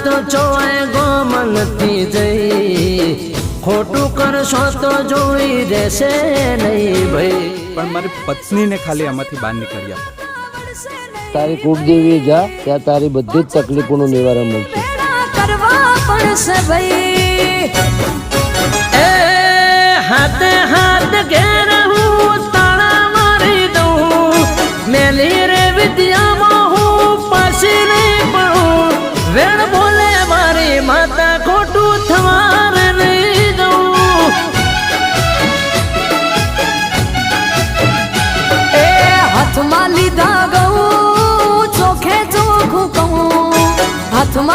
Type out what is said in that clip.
તો ચોય ગોમનથી જઈ ખોટું કરશો તો જોઈ રહેશે નહીં ભાઈ પણ મારી પત્નીને ખાલી આમાંથી બહાર નીકળી આપો તારી કુળદેવી જા ત્યાં તારી બધી જ તકલીફોનું નિવારણ મળશે કરવા પડશે ભાઈ એ હાથે હાથ ઘેર હું તાળા મારી દઉં મેલી રે વિદ્યા